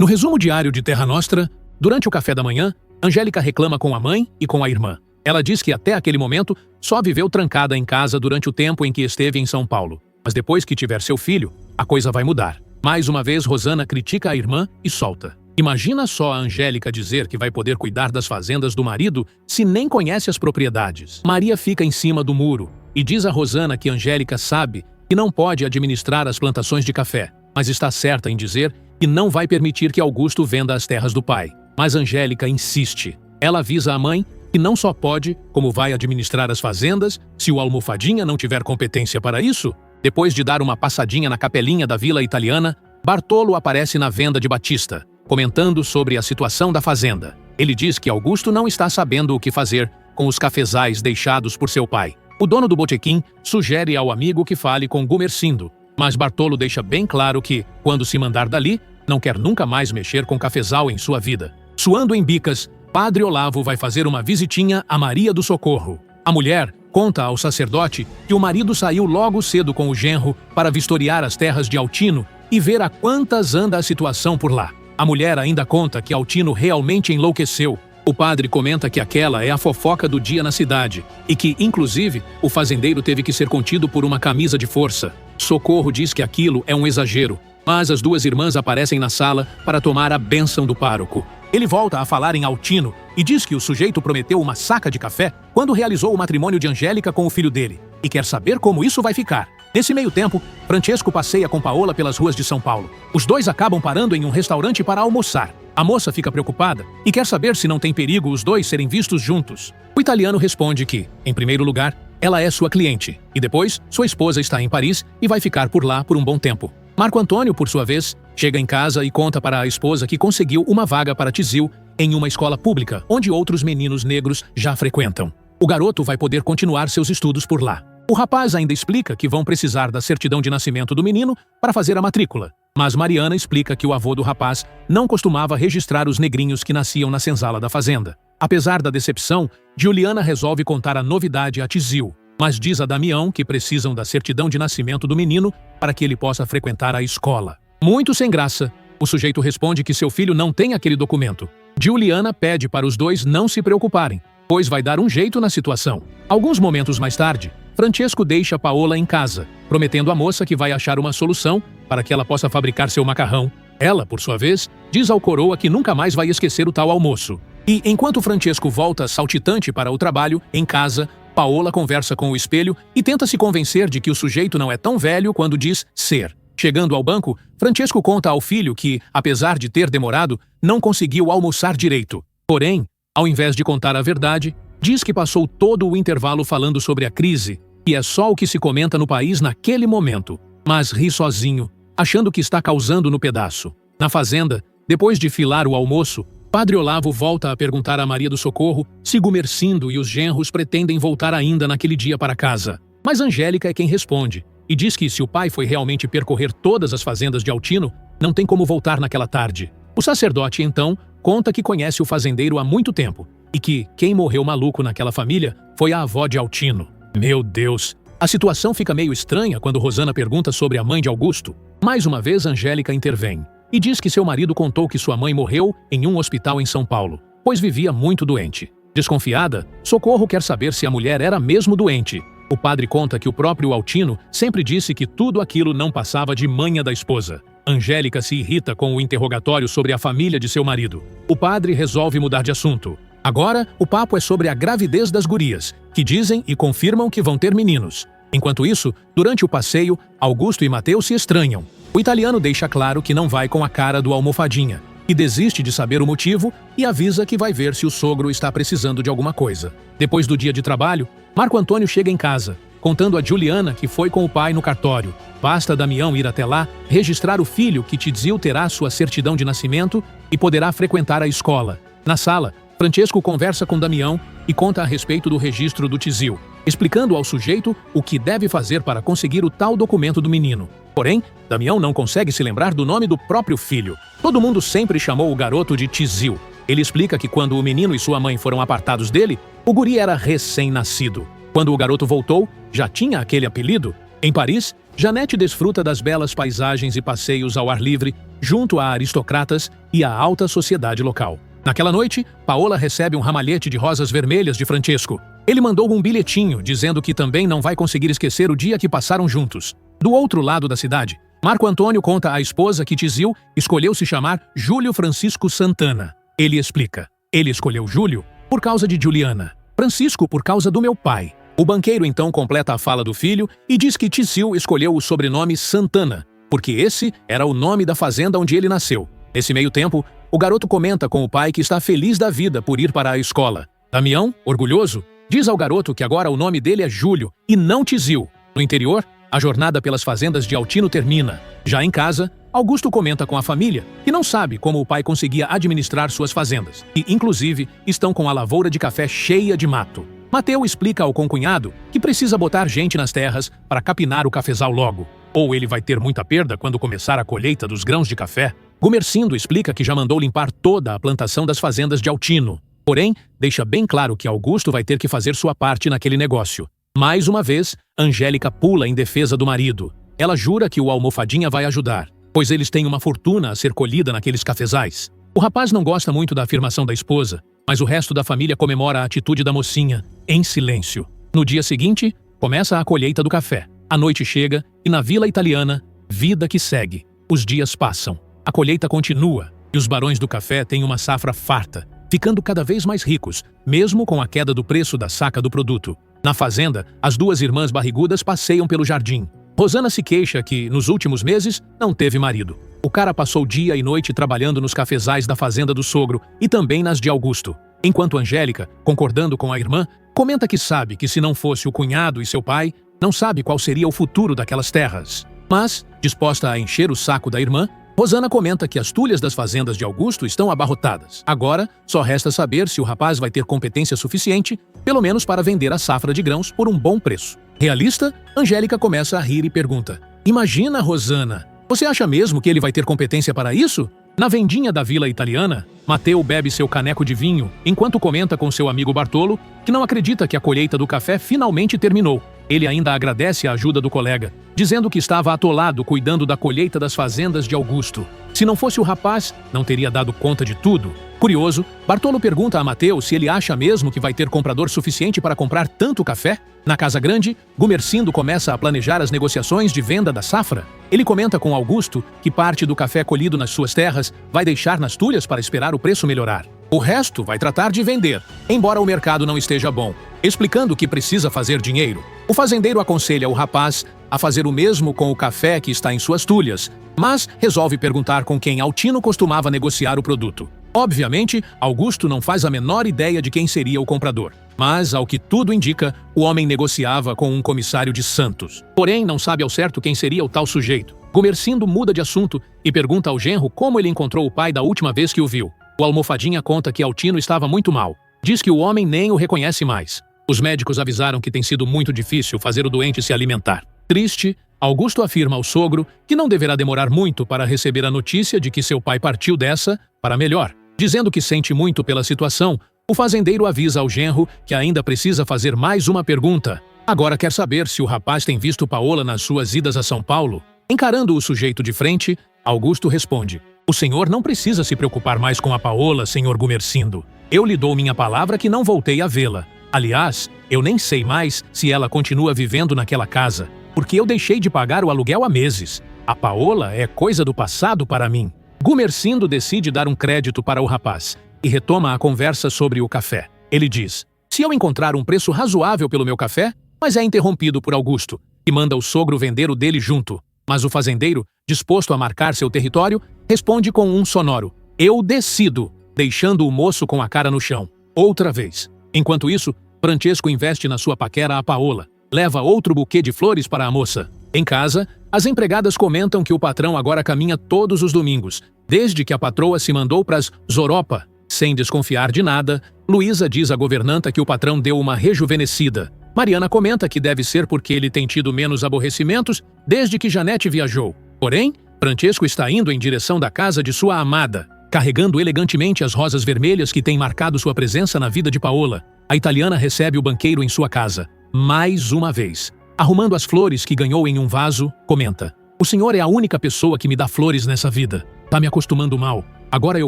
No resumo diário de Terra Nostra, durante o café da manhã, Angélica reclama com a mãe e com a irmã. Ela diz que até aquele momento só viveu trancada em casa durante o tempo em que esteve em São Paulo. Mas depois que tiver seu filho, a coisa vai mudar. Mais uma vez, Rosana critica a irmã e solta. Imagina só a Angélica dizer que vai poder cuidar das fazendas do marido se nem conhece as propriedades. Maria fica em cima do muro e diz a Rosana que Angélica sabe que não pode administrar as plantações de café, mas está certa em dizer que não vai permitir que Augusto venda as terras do pai. Mas Angélica insiste. Ela avisa a mãe que não só pode, como vai administrar as fazendas se o Almofadinha não tiver competência para isso. Depois de dar uma passadinha na capelinha da vila italiana, Bartolo aparece na venda de Batista, comentando sobre a situação da fazenda. Ele diz que Augusto não está sabendo o que fazer com os cafezais deixados por seu pai. O dono do botequim sugere ao amigo que fale com Gumercindo, mas Bartolo deixa bem claro que, quando se mandar dali, não quer nunca mais mexer com cafezal em sua vida. Suando em bicas, Padre Olavo vai fazer uma visitinha a Maria do Socorro. A mulher conta ao sacerdote que o marido saiu logo cedo com o genro para vistoriar as terras de Altino e ver a quantas anda a situação por lá. A mulher ainda conta que Altino realmente enlouqueceu. O padre comenta que aquela é a fofoca do dia na cidade e que, inclusive, o fazendeiro teve que ser contido por uma camisa de força. Socorro diz que aquilo é um exagero, mas as duas irmãs aparecem na sala para tomar a bênção do pároco. Ele volta a falar em Altino e diz que o sujeito prometeu uma saca de café quando realizou o matrimônio de Angélica com o filho dele e quer saber como isso vai ficar. Nesse meio tempo, Francesco passeia com Paola pelas ruas de São Paulo. Os dois acabam parando em um restaurante para almoçar. A moça fica preocupada e quer saber se não tem perigo os dois serem vistos juntos. O italiano responde que, em primeiro lugar, ela é sua cliente e depois, sua esposa está em Paris e vai ficar por lá por um bom tempo. Marco Antônio, por sua vez, chega em casa e conta para a esposa que conseguiu uma vaga para Tizil em uma escola pública, onde outros meninos negros já frequentam. O garoto vai poder continuar seus estudos por lá. O rapaz ainda explica que vão precisar da certidão de nascimento do menino para fazer a matrícula, mas Mariana explica que o avô do rapaz não costumava registrar os negrinhos que nasciam na senzala da fazenda. Apesar da decepção, Juliana resolve contar a novidade a Tizil, mas diz a Damião que precisam da certidão de nascimento do menino para que ele possa frequentar a escola. Muito sem graça, o sujeito responde que seu filho não tem aquele documento. Juliana pede para os dois não se preocuparem, pois vai dar um jeito na situação. Alguns momentos mais tarde, Francesco deixa Paola em casa, prometendo à moça que vai achar uma solução para que ela possa fabricar seu macarrão. Ela, por sua vez, diz ao coroa que nunca mais vai esquecer o tal almoço. E enquanto Francesco volta saltitante para o trabalho, em casa, Paola conversa com o espelho e tenta se convencer de que o sujeito não é tão velho quando diz ser. Chegando ao banco, Francesco conta ao filho que, apesar de ter demorado, não conseguiu almoçar direito. Porém, ao invés de contar a verdade, diz que passou todo o intervalo falando sobre a crise, que é só o que se comenta no país naquele momento, mas ri sozinho, achando que está causando no pedaço. Na fazenda, depois de filar o almoço, Padre Olavo volta a perguntar a Maria do Socorro se Gumercindo e os genros pretendem voltar ainda naquele dia para casa. Mas Angélica é quem responde, e diz que se o pai foi realmente percorrer todas as fazendas de Altino, não tem como voltar naquela tarde. O sacerdote, então, conta que conhece o fazendeiro há muito tempo, e que quem morreu maluco naquela família foi a avó de Altino. Meu Deus! A situação fica meio estranha quando Rosana pergunta sobre a mãe de Augusto. Mais uma vez, Angélica intervém e diz que seu marido contou que sua mãe morreu em um hospital em São Paulo, pois vivia muito doente. Desconfiada, Socorro quer saber se a mulher era mesmo doente. O padre conta que o próprio Altino sempre disse que tudo aquilo não passava de manha da esposa. Angélica se irrita com o interrogatório sobre a família de seu marido. O padre resolve mudar de assunto. Agora, o papo é sobre a gravidez das gurias, que dizem e confirmam que vão ter meninos. Enquanto isso, durante o passeio, Augusto e Mateus se estranham. O italiano deixa claro que não vai com a cara do Almofadinha, e desiste de saber o motivo e avisa que vai ver se o sogro está precisando de alguma coisa. Depois do dia de trabalho, Marco Antônio chega em casa, contando a Juliana que foi com o pai no cartório. Basta Damião ir até lá, registrar o filho que Tizil terá sua certidão de nascimento e poderá frequentar a escola. Na sala, Francesco conversa com Damião e conta a respeito do registro do Tizil, explicando ao sujeito o que deve fazer para conseguir o tal documento do menino. Porém, Damião não consegue se lembrar do nome do próprio filho. Todo mundo sempre chamou o garoto de Tizil. Ele explica que quando o menino e sua mãe foram apartados dele, o guri era recém-nascido. Quando o garoto voltou, já tinha aquele apelido. Em Paris, Janete desfruta das belas paisagens e passeios ao ar livre, junto a aristocratas e a alta sociedade local. Naquela noite, Paola recebe um ramalhete de rosas vermelhas de Francesco. Ele mandou um bilhetinho dizendo que também não vai conseguir esquecer o dia que passaram juntos. Do outro lado da cidade, Marco Antônio conta à esposa que Tizil escolheu se chamar Júlio Francisco Santana. Ele explica: ele escolheu Júlio por causa de Juliana, Francisco por causa do meu pai. O banqueiro então completa a fala do filho e diz que Tizil escolheu o sobrenome Santana, porque esse era o nome da fazenda onde ele nasceu. Nesse meio tempo, o garoto comenta com o pai que está feliz da vida por ir para a escola. Damião, orgulhoso, diz ao garoto que agora o nome dele é Júlio e não Tizil. No interior, a jornada pelas fazendas de Altino termina. Já em casa, Augusto comenta com a família que não sabe como o pai conseguia administrar suas fazendas e, inclusive, estão com a lavoura de café cheia de mato. Mateu explica ao concunhado que precisa botar gente nas terras para capinar o cafezal logo, ou ele vai ter muita perda quando começar a colheita dos grãos de café. Gumercindo explica que já mandou limpar toda a plantação das fazendas de Altino. Porém, deixa bem claro que Augusto vai ter que fazer sua parte naquele negócio. Mais uma vez, Angélica pula em defesa do marido. Ela jura que o Almofadinha vai ajudar, pois eles têm uma fortuna a ser colhida naqueles cafezais. O rapaz não gosta muito da afirmação da esposa, mas o resto da família comemora a atitude da mocinha, em silêncio. No dia seguinte, começa a colheita do café. A noite chega e na Vila Italiana, vida que segue. Os dias passam. A colheita continua e os barões do café têm uma safra farta, ficando cada vez mais ricos, mesmo com a queda do preço da saca do produto. Na fazenda, as duas irmãs barrigudas passeiam pelo jardim. Rosana se queixa que, nos últimos meses, não teve marido. O cara passou dia e noite trabalhando nos cafezais da fazenda do sogro e também nas de Augusto. Enquanto Angélica, concordando com a irmã, comenta que sabe que se não fosse o cunhado e seu pai, não sabe qual seria o futuro daquelas terras. Mas, disposta a encher o saco da irmã, Rosana comenta que as tulhas das fazendas de Augusto estão abarrotadas. Agora, só resta saber se o rapaz vai ter competência suficiente, pelo menos para vender a safra de grãos por um bom preço. Realista, Angélica começa a rir e pergunta: "Imagina, Rosana, você acha mesmo que ele vai ter competência para isso?" Na vendinha da Vila Italiana, Mateu bebe seu caneco de vinho, enquanto comenta com seu amigo Bartolo que não acredita que a colheita do café finalmente terminou. Ele ainda agradece a ajuda do colega, dizendo que estava atolado cuidando da colheita das fazendas de Augusto. Se não fosse o rapaz, não teria dado conta de tudo. Curioso, Bartolo pergunta a Mateu se ele acha mesmo que vai ter comprador suficiente para comprar tanto café. Na Casa Grande, Gumercindo começa a planejar as negociações de venda da safra. Ele comenta com Augusto que parte do café colhido nas suas terras vai deixar nas tulhas para esperar o preço melhorar. O resto vai tratar de vender, embora o mercado não esteja bom, explicando que precisa fazer dinheiro. O fazendeiro aconselha o rapaz a fazer o mesmo com o café que está em suas tulhas, mas resolve perguntar com quem Altino costumava negociar o produto. Obviamente, Augusto não faz a menor ideia de quem seria o comprador, mas, ao que tudo indica, o homem negociava com um comissário de Santos. Porém, não sabe ao certo quem seria o tal sujeito. Gumercindo muda de assunto e pergunta ao genro como ele encontrou o pai da última vez que o viu. O Almofadinha conta que Altino estava muito mal. Diz que o homem nem o reconhece mais. Os médicos avisaram que tem sido muito difícil fazer o doente se alimentar. Triste, Augusto afirma ao sogro que não deverá demorar muito para receber a notícia de que seu pai partiu dessa para melhor. Dizendo que sente muito pela situação, o fazendeiro avisa ao genro que ainda precisa fazer mais uma pergunta. Agora quer saber se o rapaz tem visto Paola nas suas idas a São Paulo. Encarando o sujeito de frente, Augusto responde: "O senhor não precisa se preocupar mais com a Paola, senhor Gumercindo. Eu lhe dou minha palavra que não voltei a vê-la. Aliás, eu nem sei mais se ela continua vivendo naquela casa, porque eu deixei de pagar o aluguel há meses. A Paola é coisa do passado para mim." Gumercindo decide dar um crédito para o rapaz e retoma a conversa sobre o café. Ele diz: "Se eu encontrar um preço razoável pelo meu café", mas é interrompido por Augusto, que manda o sogro vender o dele junto. Mas o fazendeiro, disposto a marcar seu território, responde com um sonoro: "Eu decido", deixando o moço com a cara no chão. Outra vez. Enquanto isso, Francesco investe na sua paquera a Paola. Leva outro buquê de flores para a moça. Em casa, as empregadas comentam que o patrão agora caminha todos os domingos, desde que a patroa se mandou para as Zoropa. Sem desconfiar de nada, Luísa diz à governanta que o patrão deu uma rejuvenescida. Mariana comenta que deve ser porque ele tem tido menos aborrecimentos desde que Janete viajou. Porém, Francesco está indo em direção da casa de sua amada, carregando elegantemente as rosas vermelhas que têm marcado sua presença na vida de Paola. A italiana recebe o banqueiro em sua casa, mais uma vez. Arrumando as flores que ganhou em um vaso, comenta: "O senhor é a única pessoa que me dá flores nessa vida." Tá me acostumando mal. Agora eu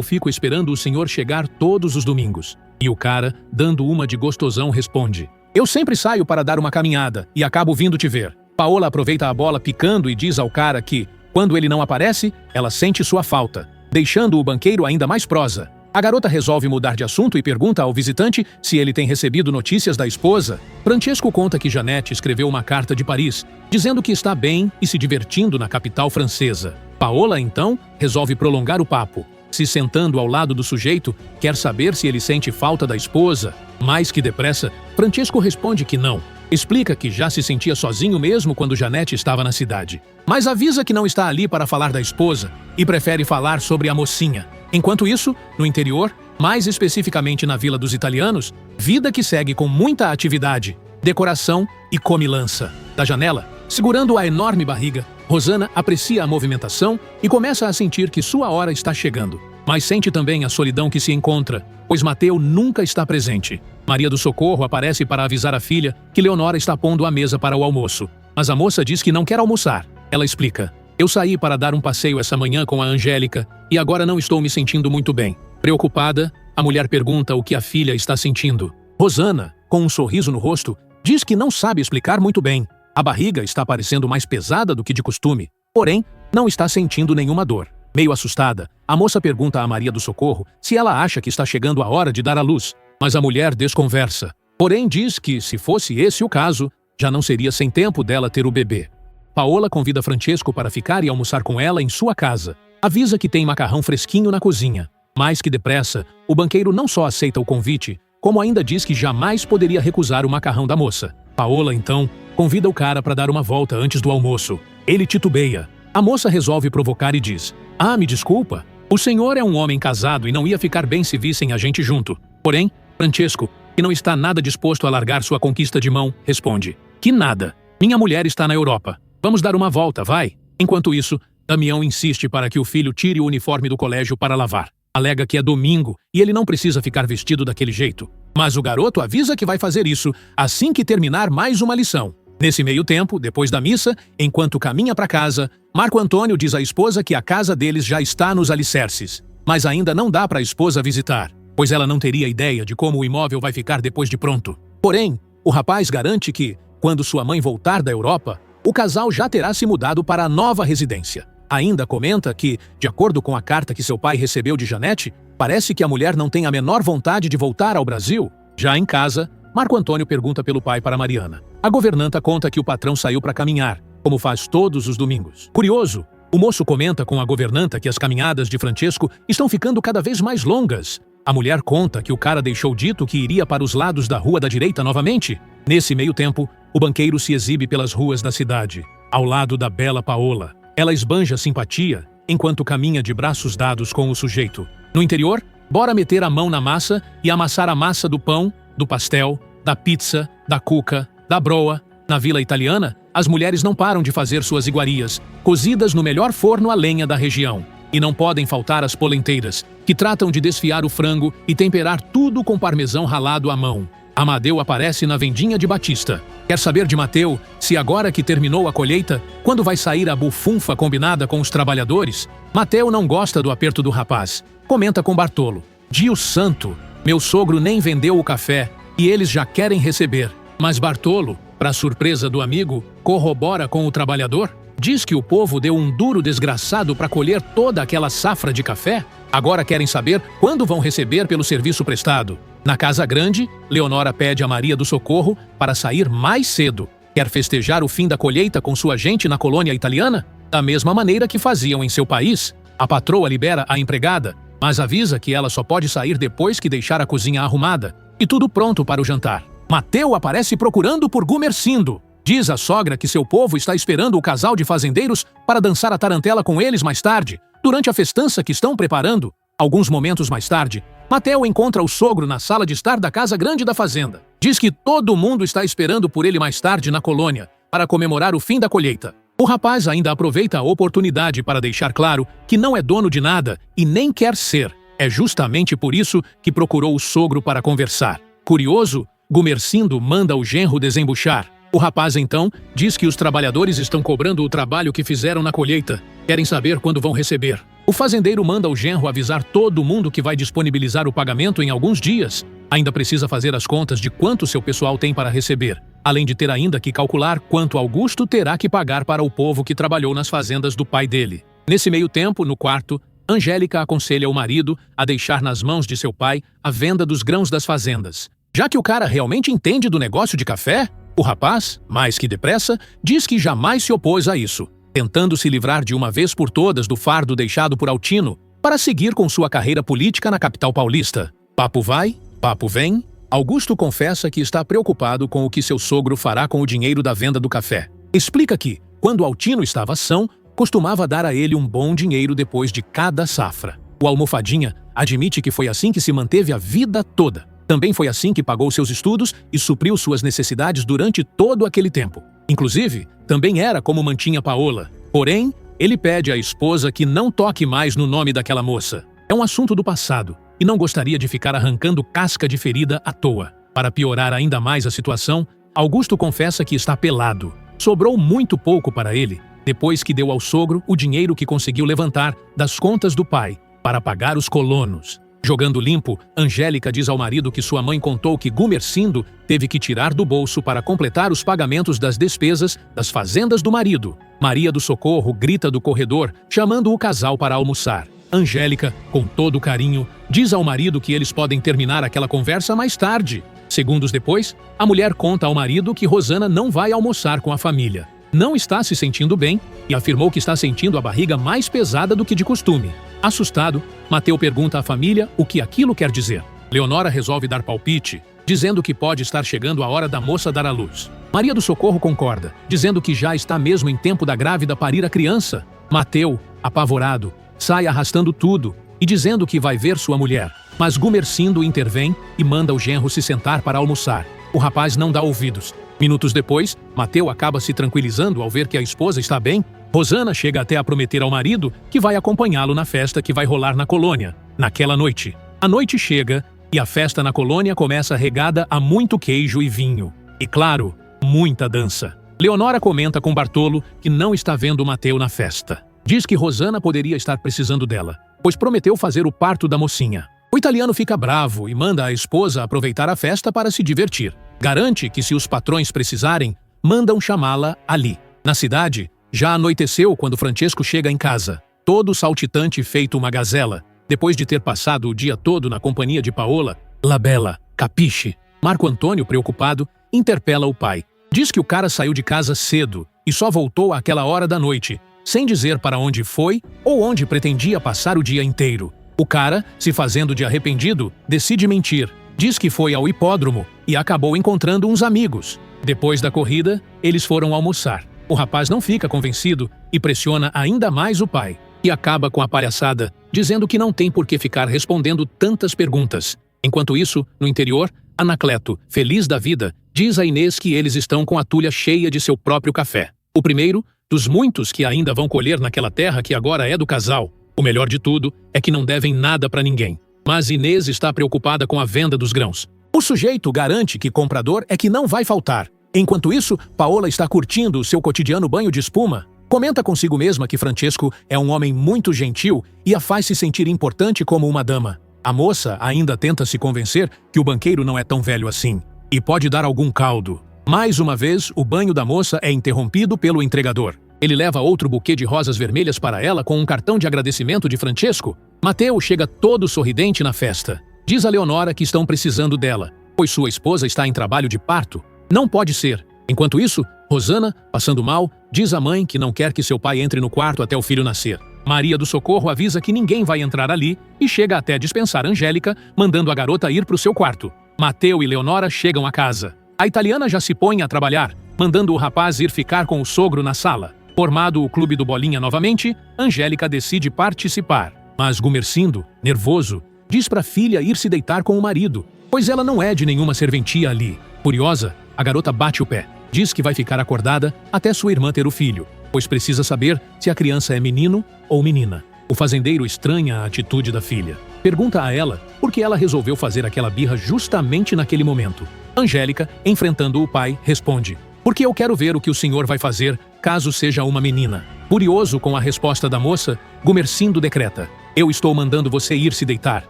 fico esperando o senhor chegar todos os domingos. E o cara, dando uma de gostosão, responde: eu sempre saio para dar uma caminhada e acabo vindo te ver. Paola aproveita a bola picando e diz ao cara que, quando ele não aparece, ela sente sua falta, deixando o banqueiro ainda mais prosa. A garota resolve mudar de assunto e pergunta ao visitante se ele tem recebido notícias da esposa. Francesco conta que Janete escreveu uma carta de Paris, dizendo que está bem e se divertindo na capital francesa. Paola, então, resolve prolongar o papo. Se sentando ao lado do sujeito, quer saber se ele sente falta da esposa. Mais que depressa, Francesco responde que não. Explica que já se sentia sozinho mesmo quando Janete estava na cidade. Mas avisa que não está ali para falar da esposa e prefere falar sobre a mocinha. Enquanto isso, no interior, mais especificamente na Vila dos Italianos, vida que segue com muita atividade, decoração e comilança. Da janela, segurando a enorme barriga, Rosana aprecia a movimentação e começa a sentir que sua hora está chegando. Mas sente também a solidão que se encontra, pois Mateu nunca está presente. Maria do Socorro aparece para avisar a filha que Leonora está pondo a mesa para o almoço. Mas a moça diz que não quer almoçar. Ela explica: eu saí para dar um passeio essa manhã com a Angélica e agora não estou me sentindo muito bem. Preocupada, a mulher pergunta o que a filha está sentindo. Rosana, com um sorriso no rosto, diz que não sabe explicar muito bem. A barriga está parecendo mais pesada do que de costume, porém, não está sentindo nenhuma dor. Meio assustada, a moça pergunta a Maria do Socorro se ela acha que está chegando a hora de dar à luz, mas a mulher desconversa. Porém, diz que, se fosse esse o caso, já não seria sem tempo dela ter o bebê. Paola convida Francesco para ficar e almoçar com ela em sua casa. Avisa que tem macarrão fresquinho na cozinha. Mais que depressa, o banqueiro não só aceita o convite, como ainda diz que jamais poderia recusar o macarrão da moça. Paola, então, convida o cara para dar uma volta antes do almoço. Ele titubeia. A moça resolve provocar e diz: ah, me desculpa, o senhor é um homem casado e não ia ficar bem se vissem a gente junto. Porém, Francesco, que não está nada disposto a largar sua conquista de mão, responde: que nada, minha mulher está na Europa. Vamos dar uma volta, vai? Enquanto isso, Damião insiste para que o filho tire o uniforme do colégio para lavar. Alega que é domingo e ele não precisa ficar vestido daquele jeito. Mas o garoto avisa que vai fazer isso assim que terminar mais uma lição. Nesse meio tempo, depois da missa, enquanto caminha para casa, Marco Antônio diz à esposa que a casa deles já está nos alicerces. Mas ainda não dá para a esposa visitar, pois ela não teria ideia de como o imóvel vai ficar depois de pronto. Porém, o rapaz garante que, quando sua mãe voltar da Europa, o casal já terá se mudado para a nova residência. Ainda comenta que, de acordo com a carta que seu pai recebeu de Janete, parece que a mulher não tem a menor vontade de voltar ao Brasil. Já em casa, Marco Antônio pergunta pelo pai para Mariana. A governanta conta que o patrão saiu para caminhar, como faz todos os domingos. Curioso, o moço comenta com a governanta que as caminhadas de Francesco estão ficando cada vez mais longas. A mulher conta que o cara deixou dito que iria para os lados da rua da direita novamente. Nesse meio tempo, o banqueiro se exibe pelas ruas da cidade, ao lado da bela Paola. Ela esbanja simpatia, enquanto caminha de braços dados com o sujeito. No interior, bora meter a mão na massa e amassar a massa do pão, do pastel, da pizza, da cuca, da broa. Na Vila Italiana, as mulheres não param de fazer suas iguarias, cozidas no melhor forno a lenha da região. E não podem faltar as polenteiras, que tratam de desfiar o frango e temperar tudo com parmesão ralado à mão. Amadeu aparece na vendinha de Batista. Quer saber de Mateu se agora que terminou a colheita, quando vai sair a bufunfa combinada com os trabalhadores? Mateu não gosta do aperto do rapaz. Comenta com Bartolo: Dio santo, meu sogro nem vendeu o café e eles já querem receber. Mas Bartolo, para surpresa do amigo, corrobora com o trabalhador. Diz que o povo deu um duro desgraçado para colher toda aquela safra de café. Agora querem saber quando vão receber pelo serviço prestado. Na Casa Grande, Leonora pede a Maria do Socorro para sair mais cedo. Quer festejar o fim da colheita com sua gente na colônia italiana? Da mesma maneira que faziam em seu país. A patroa libera a empregada, mas avisa que ela só pode sair depois que deixar a cozinha arrumada e tudo pronto para o jantar. Mateu aparece procurando por Gumercindo. Diz a sogra que seu povo está esperando o casal de fazendeiros para dançar a tarantela com eles mais tarde, durante a festança que estão preparando. Alguns momentos mais tarde, Mateu encontra o sogro na sala de estar da Casa Grande da fazenda. Diz que todo mundo está esperando por ele mais tarde na colônia, para comemorar o fim da colheita. O rapaz ainda aproveita a oportunidade para deixar claro que não é dono de nada e nem quer ser. É justamente por isso que procurou o sogro para conversar. Curioso, Gumercindo manda o genro desembuchar. O rapaz, então, diz que os trabalhadores estão cobrando o trabalho que fizeram na colheita. Querem saber quando vão receber. O fazendeiro manda o genro avisar todo mundo que vai disponibilizar o pagamento em alguns dias. Ainda precisa fazer as contas de quanto seu pessoal tem para receber, além de ter ainda que calcular quanto Augusto terá que pagar para o povo que trabalhou nas fazendas do pai dele. Nesse meio tempo, no quarto, Angélica aconselha o marido a deixar nas mãos de seu pai a venda dos grãos das fazendas. Já que o cara realmente entende do negócio de café, o rapaz, mais que depressa, diz que jamais se opôs a isso, tentando se livrar de uma vez por todas do fardo deixado por Altino para seguir com sua carreira política na capital paulista. Papo vai, papo vem. Augusto confessa que está preocupado com o que seu sogro fará com o dinheiro da venda do café. Explica que, quando Altino estava são, costumava dar a ele um bom dinheiro depois de cada safra. O Almofadinha admite que foi assim que se manteve a vida toda. Também foi assim que pagou seus estudos e supriu suas necessidades durante todo aquele tempo. Inclusive, também era como mantinha Paola. Porém, ele pede à esposa que não toque mais no nome daquela moça. É um assunto do passado e não gostaria de ficar arrancando casca de ferida à toa. Para piorar ainda mais a situação, Augusto confessa que está pelado. Sobrou muito pouco para ele, depois que deu ao sogro o dinheiro que conseguiu levantar das contas do pai para pagar os colonos. Jogando limpo, Angélica diz ao marido que sua mãe contou que Gumercindo teve que tirar do bolso para completar os pagamentos das despesas das fazendas do marido. Maria do Socorro grita do corredor, chamando o casal para almoçar. Angélica, com todo carinho, diz ao marido que eles podem terminar aquela conversa mais tarde. Segundos depois, a mulher conta ao marido que Rosana não vai almoçar com a família. Não está se sentindo bem e afirmou que está sentindo a barriga mais pesada do que de costume. Assustado, Mateu pergunta à família o que aquilo quer dizer. Leonora resolve dar palpite, dizendo que pode estar chegando a hora da moça dar à luz. Maria do Socorro concorda, dizendo que já está mesmo em tempo da grávida parir a criança. Mateu, apavorado, sai arrastando tudo e dizendo que vai ver sua mulher. Mas Gumercindo intervém e manda o genro se sentar para almoçar. O rapaz não dá ouvidos. Minutos depois, Mateu acaba se tranquilizando ao ver que a esposa está bem. Rosana chega até a prometer ao marido que vai acompanhá-lo na festa que vai rolar na colônia, naquela noite. A noite chega e a festa na colônia começa regada a muito queijo e vinho. E claro, muita dança. Leonora comenta com Bartolo que não está vendo Mateu na festa. Diz que Rosana poderia estar precisando dela, pois prometeu fazer o parto da mocinha. O italiano fica bravo e manda a esposa aproveitar a festa para se divertir. Garante que se os patrões precisarem, mandam chamá-la ali. Na cidade, já anoiteceu quando Francesco chega em casa, todo saltitante feito uma gazela, depois de ter passado o dia todo na companhia de Paola. La Bella, capisce? Marco Antônio, preocupado, interpela o pai. Diz que o cara saiu de casa cedo e só voltou àquela hora da noite, sem dizer para onde foi ou onde pretendia passar o dia inteiro. O cara, se fazendo de arrependido, decide mentir. Diz que foi ao hipódromo e acabou encontrando uns amigos. Depois da corrida, eles foram almoçar. O rapaz não fica convencido e pressiona ainda mais o pai, que acaba com a palhaçada, dizendo que não tem por que ficar respondendo tantas perguntas. Enquanto isso, no interior, Anacleto, feliz da vida, diz a Inês que eles estão com a tulha cheia de seu próprio café. O primeiro, dos muitos que ainda vão colher naquela terra que agora é do casal. O melhor de tudo é que não devem nada para ninguém. Mas Inês está preocupada com a venda dos grãos. O sujeito garante que comprador é que não vai faltar. Enquanto isso, Paola está curtindo o seu cotidiano banho de espuma. Comenta consigo mesma que Francesco é um homem muito gentil e a faz se sentir importante como uma dama. A moça ainda tenta se convencer que o banqueiro não é tão velho assim e pode dar algum caldo. Mais uma vez, o banho da moça é interrompido pelo entregador. Ele leva outro buquê de rosas vermelhas para ela com um cartão de agradecimento de Francesco. Mateu chega todo sorridente na festa. Diz a Leonora que estão precisando dela, pois sua esposa está em trabalho de parto. Não pode ser. Enquanto isso, Rosana, passando mal, diz à mãe que não quer que seu pai entre no quarto até o filho nascer. Maria do Socorro avisa que ninguém vai entrar ali e chega até dispensar Angélica, mandando a garota ir para o seu quarto. Mateu e Leonora chegam à casa. A italiana já se põe a trabalhar, mandando o rapaz ir ficar com o sogro na sala. Formado o clube do Bolinha novamente, Angélica decide participar. Mas Gumercindo, nervoso, diz para a filha ir se deitar com o marido, pois ela não é de nenhuma serventia ali. Furiosa, a garota bate o pé. Diz que vai ficar acordada até sua irmã ter o filho, pois precisa saber se a criança é menino ou menina. O fazendeiro estranha a atitude da filha. Pergunta a ela por que ela resolveu fazer aquela birra justamente naquele momento. Angélica, enfrentando o pai, responde: "Porque eu quero ver o que o senhor vai fazer caso seja uma menina." Furioso com a resposta da moça, Gumercindo decreta: eu estou mandando você ir se deitar,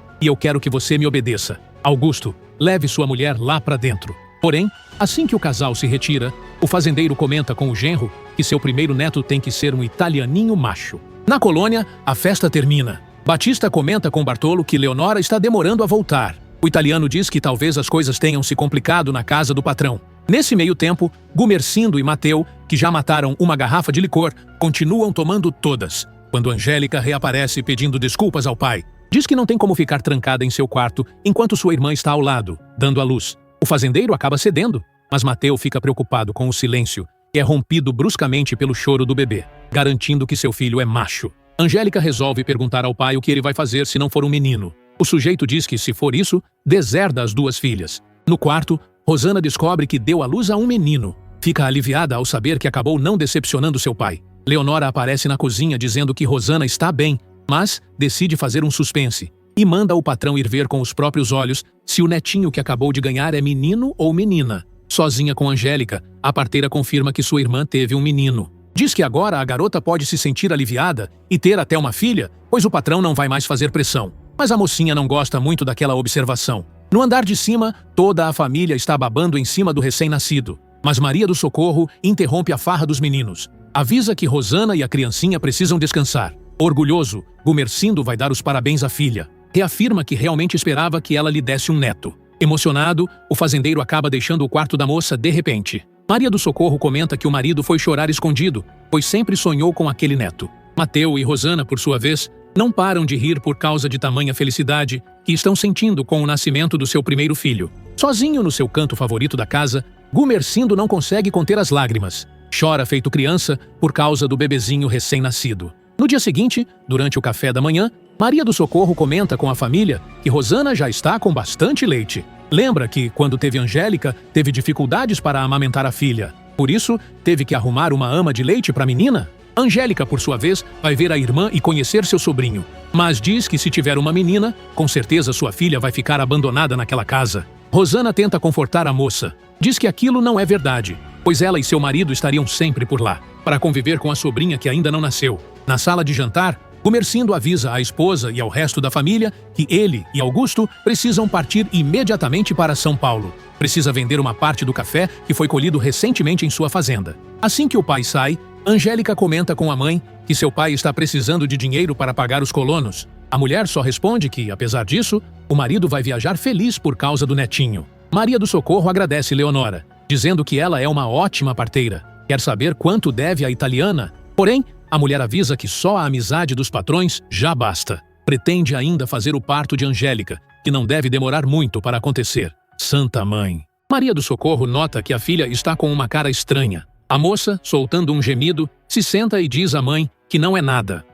e eu quero que você me obedeça. Augusto, leve sua mulher lá para dentro. Porém, assim que o casal se retira, o fazendeiro comenta com o genro que seu primeiro neto tem que ser um italianinho macho. Na colônia, a festa termina. Batista comenta com Bartolo que Leonora está demorando a voltar. O italiano diz que talvez as coisas tenham se complicado na casa do patrão. Nesse meio tempo, Gumercindo e Mateu, que já mataram uma garrafa de licor, continuam tomando todas. Quando Angélica reaparece pedindo desculpas ao pai, diz que não tem como ficar trancada em seu quarto enquanto sua irmã está ao lado, dando à luz. O fazendeiro acaba cedendo, mas Mateu fica preocupado com o silêncio e é rompido bruscamente pelo choro do bebê, garantindo que seu filho é macho. Angélica resolve perguntar ao pai o que ele vai fazer se não for um menino. O sujeito diz que, se for isso, deserda as duas filhas. No quarto, Rosana descobre que deu à luz a um menino. Fica aliviada ao saber que acabou não decepcionando seu pai. Leonora aparece na cozinha dizendo que Rosana está bem, mas decide fazer um suspense e manda o patrão ir ver com os próprios olhos se o netinho que acabou de ganhar é menino ou menina. Sozinha com Angélica, a parteira confirma que sua irmã teve um menino. Diz que agora a garota pode se sentir aliviada e ter até uma filha, pois o patrão não vai mais fazer pressão. Mas a mocinha não gosta muito daquela observação. No andar de cima, toda a família está babando em cima do recém-nascido. Mas Maria do Socorro interrompe a farra dos meninos. Avisa que Rosana e a criancinha precisam descansar. Orgulhoso, Gumercindo vai dar os parabéns à filha. Reafirma que realmente esperava que ela lhe desse um neto. Emocionado, o fazendeiro acaba deixando o quarto da moça de repente. Maria do Socorro comenta que o marido foi chorar escondido, pois sempre sonhou com aquele neto. Mateu e Rosana, por sua vez, não param de rir por causa de tamanha felicidade que estão sentindo com o nascimento do seu primeiro filho. Sozinho no seu canto favorito da casa, Gumercindo não consegue conter as lágrimas. Chora feito criança por causa do bebezinho recém-nascido. No dia seguinte, durante o café da manhã, Maria do Socorro comenta com a família que Rosana já está com bastante leite. Lembra que, quando teve Angélica, teve dificuldades para amamentar a filha. Por isso, teve que arrumar uma ama de leite para a menina? Angélica, por sua vez, vai ver a irmã e conhecer seu sobrinho. Mas diz que se tiver uma menina, com certeza sua filha vai ficar abandonada naquela casa. Rosana tenta confortar a moça. Diz que aquilo não é verdade, pois ela e seu marido estariam sempre por lá, para conviver com a sobrinha que ainda não nasceu. Na sala de jantar, Gumercindo avisa à esposa e ao resto da família que ele e Augusto precisam partir imediatamente para São Paulo. Precisa vender uma parte do café que foi colhido recentemente em sua fazenda. Assim que o pai sai, Angélica comenta com a mãe que seu pai está precisando de dinheiro para pagar os colonos. A mulher só responde que, apesar disso, o marido vai viajar feliz por causa do netinho. Maria do Socorro agradece Leonora, dizendo que ela é uma ótima parteira. Quer saber quanto deve à italiana? Porém, a mulher avisa que só a amizade dos patrões já basta. Pretende ainda fazer o parto de Angélica, que não deve demorar muito para acontecer. Santa Mãe. Maria do Socorro nota que a filha está com uma cara estranha. A moça, soltando um gemido, se senta e diz à mãe que não é nada.